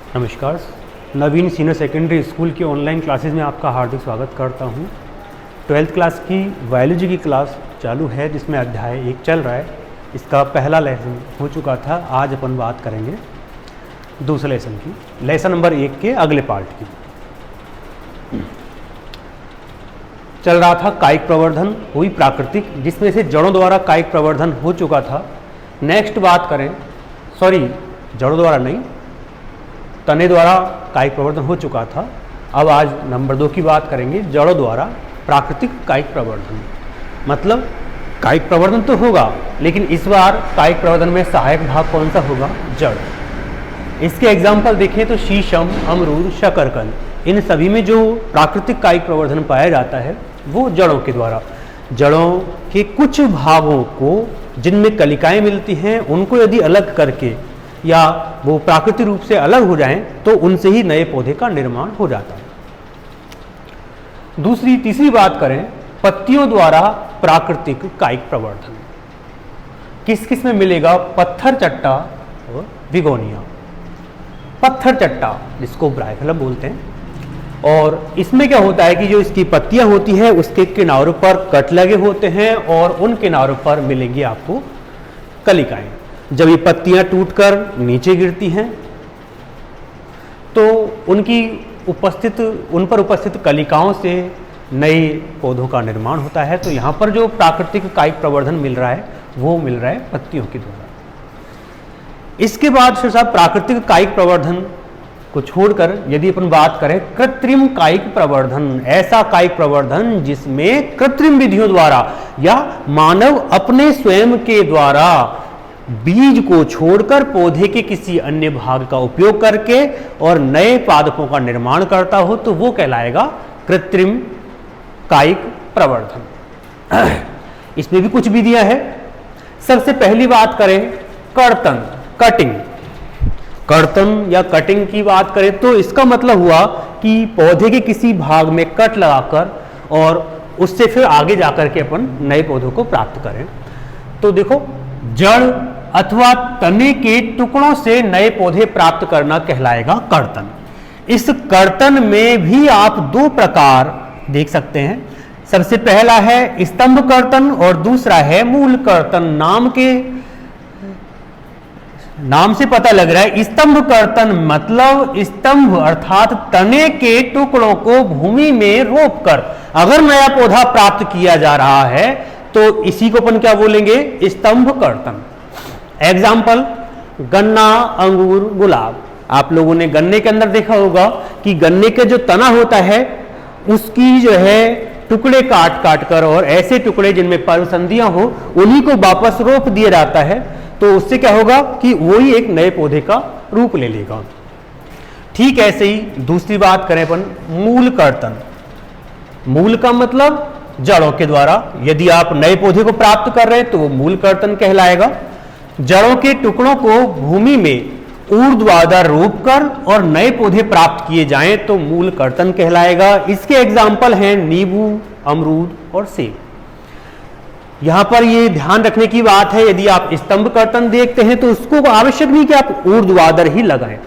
नमस्कार। नवीन senior secondary school की online classes में आपका हार्दिक स्वागत करता हूं। 12th क्लास की बायोलॉजी की क्लास चालू है जिसमें अध्याय 1 चल रहा है। इसका पहला लेसन हो चुका था। आज अपन बात करेंगे दूसरे लेसन की, लेसन नंबर 1 के अगले पार्ट की। चल रहा था कायिक प्रवर्धन हुई प्राकृतिक, जिसमें से जड़ों द्वारा कायिक प्रवर्धन हो चुका था। नेक्स्ट बात करें, जड़ों द्वारा नहीं, तने द्वारा कायिक प्रवर्धन हो चुका था। अब आज नंबर 2 की बात करेंगे, जड़ों द्वारा प्राकृतिक कायिक प्रवर्धन। मतलब कायिक प्रवर्धन तो होगा, लेकिन इस बार कायिक प्रवर्धन में सहायक भाग कौन सा होगा? जड़। इसके एग्जाम्पल देखें तो शीशम, अमरूद, शकरकंद, इन सभी में जो प्राकृतिक कायिक प्रवर्धन पाया जाता है वो जड़ों के द्वारा। जड़ों के कुछ भागों को जिनमें कलिकाएं मिलती हैं उनको यदि अलग करके या वो प्राकृतिक रूप से अलग हो जाएं तो उनसे ही नए पौधे का निर्माण हो जाता है। तीसरी बात करें, पत्तियों द्वारा प्राकृतिक कायिक प्रवर्धन किस किस में मिलेगा? पत्थर चट्टा और बिगोनिया। पत्थर चट्टा जिसको ब्राइफलम बोलते हैं, और इसमें क्या होता है कि जो इसकी पत्तियां होती है उसके किनारों पर कट लगे होते हैं और उन किनारों पर मिलेंगी आपको कलिकाएं। जब ये पत्तियां टूटकर नीचे गिरती हैं तो उन पर उपस्थित कलिकाओं से नए पौधों का निर्माण होता है। तो यहाँ पर जो प्राकृतिक कायिक प्रवर्धन मिल रहा है वो मिल रहा है पत्तियों के द्वारा। इसके बाद फिर साहब प्राकृतिक कायिक प्रवर्धन को छोड़कर यदि अपन बात करें कृत्रिम कायिक प्रवर्धन, ऐसा कायिक प्रवर्धन जिसमें कृत्रिम विधियों द्वारा या मानव अपने स्वयं के द्वारा बीज को छोड़कर पौधे के किसी अन्य भाग का उपयोग करके और नए पादपों का निर्माण करता हो तो वो कहलाएगा कृत्रिम कायिक प्रवर्धन। इसमें भी कुछ विधियां हैं। सबसे पहली बात करें कर्तन, कटिंग। कर्तन या कटिंग की बात करें तो इसका मतलब हुआ कि पौधे के किसी भाग में कट लगाकर और उससे फिर आगे जाकर के अपन नए पौधों को प्राप्त करें। तो देखो, जड़ अथवा तने के टुकड़ों से नए पौधे प्राप्त करना कहलाएगा कर्तन। इस कर्तन में भी आप 2 प्रकार देख सकते हैं। सबसे पहला है स्तंभ कर्तन और दूसरा है मूल कर्तन। नाम से पता लग रहा है स्तंभ कर्तन मतलब स्तंभ अर्थात तने के टुकड़ों को भूमि में रोपकर अगर नया पौधा प्राप्त किया जा रहा है तो इसी को अपन क्या बोलेंगे? स्तंभ कर्तन। एग्जाम्पल, गन्ना, अंगूर, गुलाब। आप लोगों ने गन्ने के अंदर देखा होगा कि गन्ने का जो तना होता है उसकी जो है टुकड़े काट काट कर और ऐसे टुकड़े जिनमें पर्व संधियां हो उन्हीं को वापस रोप दिया जाता है। तो उससे क्या होगा कि वही एक नए पौधे का रूप ले लेगा। ठीक ऐसे ही दूसरी बात करें अपन मूल कर्तन। मूल का मतलब जड़ों के द्वारा यदि आप नए पौधे को प्राप्त कर रहे हैं तो वो मूल कर्तन कहलाएगा। जड़ों के टुकड़ों को भूमि में ऊर्ध्वाधर रोपकर और नए पौधे प्राप्त किए जाएं तो मूल कर्तन कहलाएगा। इसके एग्जाम्पल हैं नींबू, अमरूद और सेब। यहां पर ये ध्यान रखने की बात है, यदि आप स्तंभ कर्तन देखते हैं तो उसको आवश्यक नहीं कि आप ऊर्ध्वाधर ही लगाएं,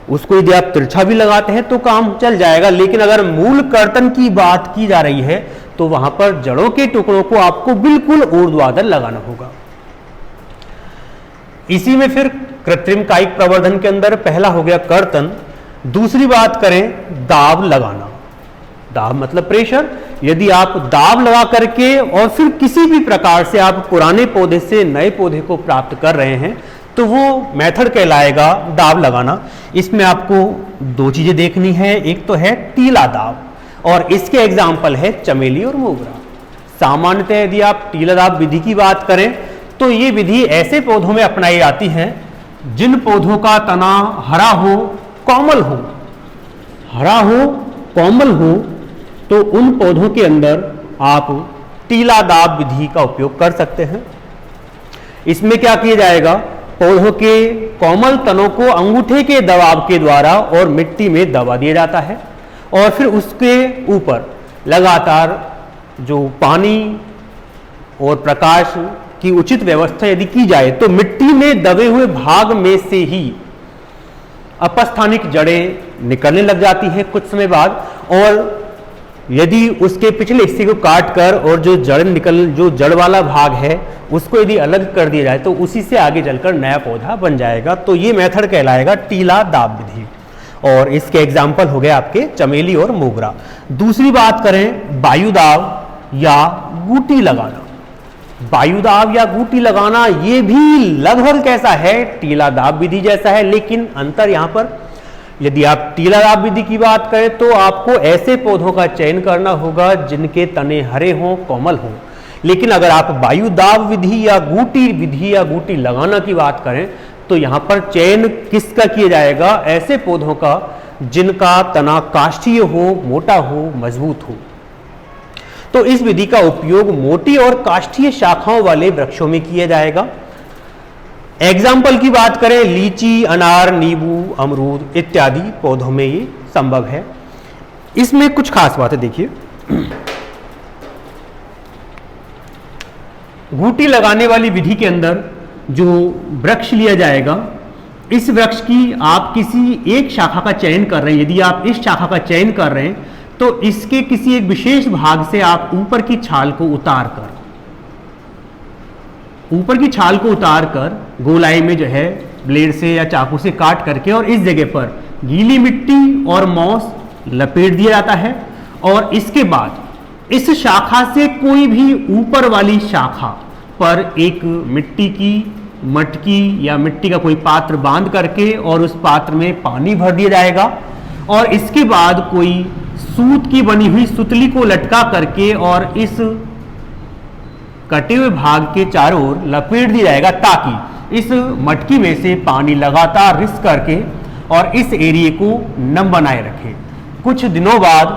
उसको यदि आप तिरछा भी लगाते हैं तो काम चल जाएगा। लेकिन अगर मूल कर्तन की बात की जा रही है तो वहां पर जड़ों के टुकड़ों को आपको बिल्कुल ऊर्ध्वाधर लगाना होगा। इसी में फिर कृत्रिम कायिक प्रवर्धन के अंदर पहला हो गया कर्तन। दूसरी बात करें दाब लगाना। दाब मतलब प्रेशर। यदि आप दाब लगा करके और फिर किसी भी प्रकार से आप पुराने पौधे से नए पौधे को प्राप्त कर रहे हैं तो वो मेथड कहलाएगा दाब लगाना। इसमें आपको 2 चीजें देखनी है, एक तो है टीला दाब और इसके एग्जाम्पल है चमेली और मोगरा। सामान्यतः यदि आप टीला दाब विधि की बात करें तो ये विधि ऐसे पौधों में अपनाई जाती है जिन पौधों का तना हरा हो, कोमल हो। हरा हो, कोमल हो तो उन पौधों के अंदर आप टीला दाब विधि का उपयोग कर सकते हैं। इसमें क्या किया जाएगा? पौधों के कोमल तनों को अंगूठे के दबाव के द्वारा और मिट्टी में दबा दिया जाता है और फिर उसके ऊपर लगातार जो पानी और प्रकाश की उचित व्यवस्था यदि की जाए तो मिट्टी में दबे हुए भाग में से ही अपस्थानिक जड़ें निकलने लग जाती हैं कुछ समय बाद, और यदि उसके पिछले हिस्से को काट कर और जो जड़ वाला भाग है उसको यदि अलग कर दिया जाए तो उसी से आगे चलकर नया पौधा बन जाएगा। तो ये मेथड कहलाएगा टीला दाब विधि, और इसके एग्जाम्पल हो गए आपके चमेली और मोगरा। दूसरी बात करें वायुदाव या गूटी लगाना। वायुदाव या गूटी लगाना ये भी लगभग कैसा है, टीला दाब विधि जैसा है, लेकिन अंतर यहां पर, यदि आप टीला दाब विधि की बात करें तो आपको ऐसे पौधों का चयन करना होगा जिनके तने हरे हों, कोमल हों। लेकिन अगर आप वायुदाब विधि या गूटी लगाना की बात करें तो यहां पर चयन किसका किया जाएगा, ऐसे पौधों का जिनका तना काष्ठीय हो, मोटा हो, मजबूत हो। तो इस विधि का उपयोग मोटी और काष्ठीय शाखाओं वाले वृक्षों में किया जाएगा। एग्जाम्पल की बात करें, लीची, अनार, नींबू, अमरूद इत्यादि पौधों में ये संभव है। इसमें कुछ खास बातें देखिए। गूटी लगाने वाली विधि के अंदर जो वृक्ष लिया जाएगा, इस वृक्ष की आप किसी एक शाखा का चयन कर रहे हैं। यदि आप इस शाखा का चयन कर रहे हैं तो इसके किसी एक विशेष भाग से आप ऊपर की छाल को उतार कर गोलाई में जो है ब्लेड से या चाकू से काट करके और इस जगह पर गीली मिट्टी और मॉस लपेट दिया जाता है, और इसके बाद इस शाखा से कोई भी ऊपर वाली शाखा पर एक मिट्टी की मटकी या मिट्टी का कोई पात्र बांध करके और उस पात्र में पानी भर दिया जाएगा, और इसके बाद कोई सूत की बनी हुई सुतली को लटका करके और इस कटे हुए भाग के चारों ओर लपेट दिया जाएगा, ताकि इस मटकी में से पानी लगातार रिस करके और इस एरिया को नम बनाए रखे। कुछ दिनों बाद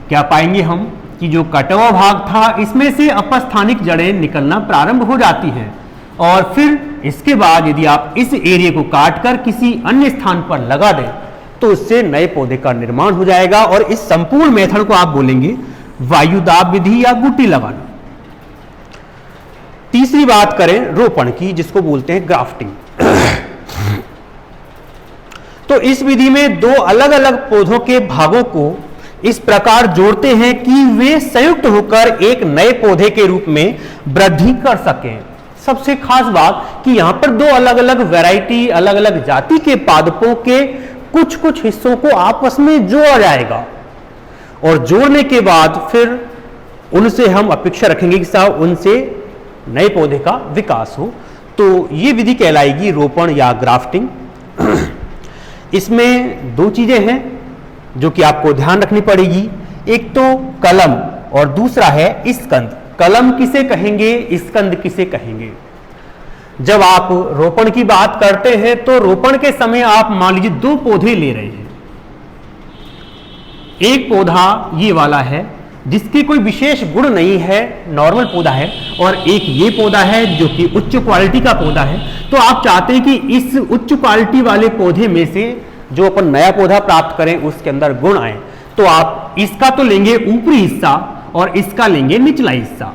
क्या पाएंगे हम कि जो कटा हुआ भाग था इसमें से अपस्थानिक जड़ें निकलना प्रारंभ हो जाती हैं, और फिर इसके बाद यदि आप इस एरिया को काट कर किसी अन्य स्थान पर लगा दें तो उससे नए पौधे का निर्माण हो जाएगा। और इस संपूर्ण मेथड को आप बोलेंगे वायुदाब विधि या गूटी लगाना। तीसरी बात करें रोपण की, जिसको बोलते हैं ग्राफ्टिंग। तो इस विधि में दो अलग अलग पौधों के भागों को इस प्रकार जोड़ते हैं कि वे संयुक्त होकर एक नए पौधे के रूप में वृद्धि कर सकें। सबसे खास बात कि यहां पर दो अलग अलग वैरायटी, अलग अलग जाति के पादपों के कुछ कुछ हिस्सों को आपस में जोड़ा जाएगा, और जोड़ने के बाद फिर उनसे हम अपेक्षा रखेंगे कि साहब उनसे नए पौधे का विकास हो। तो ये विधि कहलाएगी रोपण या ग्राफ्टिंग। इसमें दो चीजें हैं जो कि आपको ध्यान रखनी पड़ेगी, एक तो कलम और दूसरा है स्कंद। कलम किसे कहेंगे, स्कंद किसे कहेंगे। जब आप रोपण की बात करते हैं तो रोपण के समय आप मान लीजिए दो पौधे ले रहे हैं। एक पौधा ये वाला है जिसके कोई विशेष गुण नहीं है, नॉर्मल पौधा है, और एक ये पौधा है जो कि उच्च क्वालिटी का पौधा है। तो आप चाहते हैं कि इस उच्च क्वालिटी वाले पौधे में से जो अपन नया पौधा प्राप्त करें उसके अंदर गुण आए, तो आप इसका तो लेंगे ऊपरी हिस्सा और इसका लेंगे निचला हिस्सा।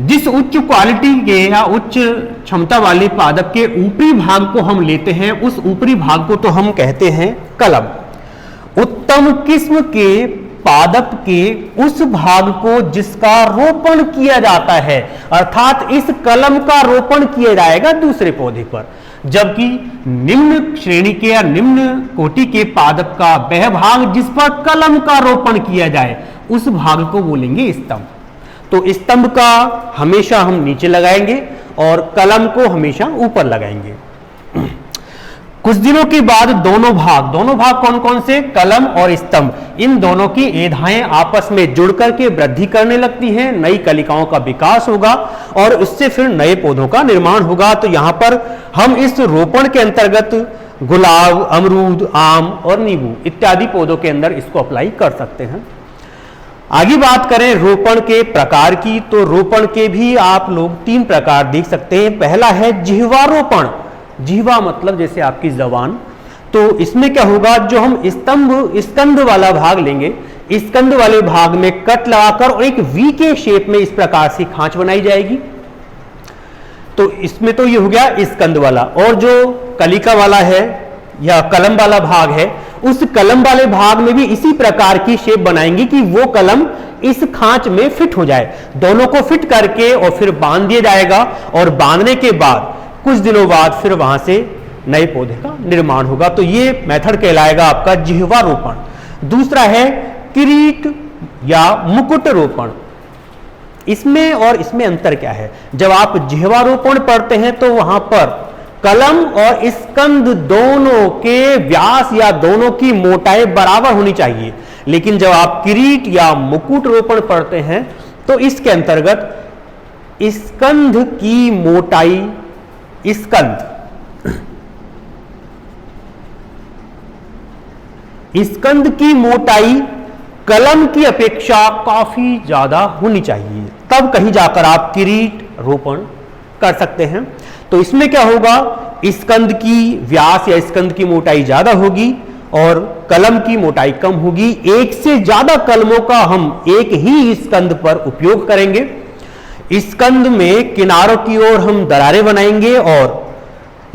जिस उच्च क्वालिटी के या उच्च क्षमता वाले पादप के ऊपरी भाग को हम लेते हैं, उस ऊपरी भाग को तो हम कहते हैं कलम। उत्तम किस्म के पादप के उस भाग को जिसका रोपण किया जाता है, अर्थात इस कलम का रोपण किया जाएगा दूसरे पौधे पर। जबकि निम्न श्रेणी के या निम्न कोटि के पादप का वह भाग जिस पर कलम का रोपण किया जाए, उस भाग को बोलेंगे स्तंभ। तो स्तंभ का हमेशा हम नीचे लगाएंगे और कलम को हमेशा ऊपर लगाएंगे। कुछ दिनों के बाद दोनों भाग कौन कौन से, कलम और स्तंभ, इन दोनों की एधाएं आपस में जुड़ करके वृद्धि करने लगती हैं, नई कलिकाओं का विकास होगा और उससे फिर नए पौधों का निर्माण होगा। तो यहां पर हम इस रोपण के अंतर्गत गुलाब, अमरूद, आम और नींबू इत्यादि पौधों के अंदर इसको अप्लाई कर सकते हैं। आगे बात करें रोपण के प्रकार की, तो रोपण के भी आप लोग तीन प्रकार देख सकते हैं। पहला है जिह्वारोपण। जिह्वा मतलब जैसे आपकी जबान। तो इसमें क्या होगा, जो हम स्कंद वाला भाग लेंगे, स्कंद वाले भाग में कट लगाकर और एक वी के शेप में इस प्रकार से खांच बनाई जाएगी। तो इसमें तो ये हो गया स्कंद वाला, और जो कलिका वाला है या कलम वाला भाग है, उस कलम वाले भाग में भी इसी प्रकार की शेप बनाएंगे कि वो कलम इस खांच में फिट हो जाए। दोनों को फिट करके और फिर बांध दिया जाएगा, और बांधने के बाद कुछ दिनों बाद फिर वहां से नए पौधे का निर्माण होगा। तो ये मेथड कहलाएगा आपका जिह्वारोपण। दूसरा है किरीट या मुकुट रोपण। इसमें और इसमें अंतर क्या है? जब आप जिह्वारोपण पढ़ते हैं तो वहां पर कलम और स्कंद दोनों के व्यास या दोनों की मोटाई बराबर होनी चाहिए, लेकिन जब आप किरीट या मुकुट रोपण पढ़ते हैं तो इसके अंतर्गत स्कंद की मोटाई, स्कंद की मोटाई कलम की अपेक्षा काफी ज्यादा होनी चाहिए, तब कहीं जाकर आप किरीट रोपण कर सकते हैं। तो इसमें क्या होगा, स्कंद की व्यास या स्कंद की मोटाई ज्यादा होगी और कलम की मोटाई कम होगी। एक से ज्यादा कलमों का हम एक ही स्कंद पर उपयोग करेंगे। स्कंद में किनारों की ओर हम दरारें बनाएंगे, और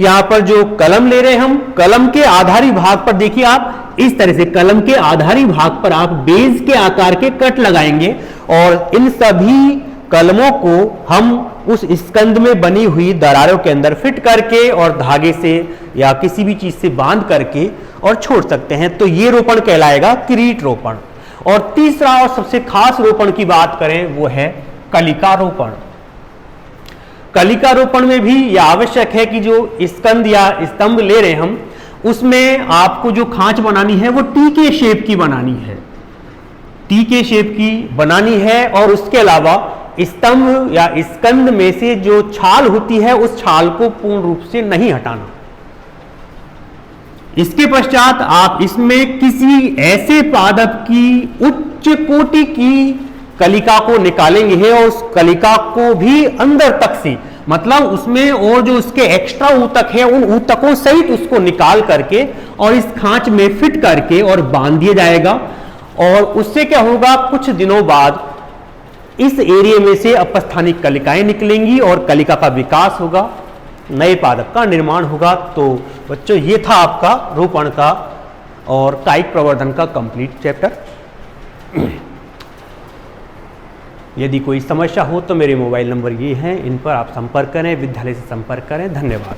यहां पर जो कलम ले रहे हैं हम, कलम के आधारी भाग पर देखिए आप, इस तरह से कलम के आधारी भाग पर आप बेज के आकार के कट लगाएंगे, और इन सभी कलमों को हम उस स्कंद में बनी हुई दरारों के अंदर फिट करके और धागे से या किसी भी चीज से बांध करके और छोड़ सकते हैं। तो ये रोपण कहलाएगा किरीट रोपण। और तीसरा और सबसे खास रोपण की बात करें वो है कलिका रोपण। कलिका रोपण में भी यह आवश्यक है कि जो स्कंद या स्तंभ ले रहे हैं हम, उसमें आपको जो खांच बनानी है वो टी के शेप की बनानी है, टी के शेप की बनानी है। और उसके अलावा स्तंभ या स्कंद में से जो छाल होती है उस छाल को पूर्ण रूप से नहीं हटाना। इसके पश्चात आप इसमें किसी ऐसे पादप की उच्च कोटि की कलिका को निकालेंगे और उस कलिका को भी अंदर तक से, मतलब उसमें और जो उसके एक्स्ट्रा ऊतक है उन ऊतकों सहित उसको निकाल करके और इस खांच में फिट करके और बांध दिया जाएगा। और उससे क्या होगा, कुछ दिनों बाद इस एरिया में से अपस्थानिक कलिकाएं निकलेंगी और कलिका का विकास होगा, नए पादप का निर्माण होगा। तो बच्चों ये था आपका रोपण का और कायिक प्रवर्धन का कंप्लीट चैप्टर। यदि कोई समस्या हो तो मेरे मोबाइल नंबर ये हैं, इन पर आप संपर्क करें, विद्यालय से संपर्क करें। धन्यवाद।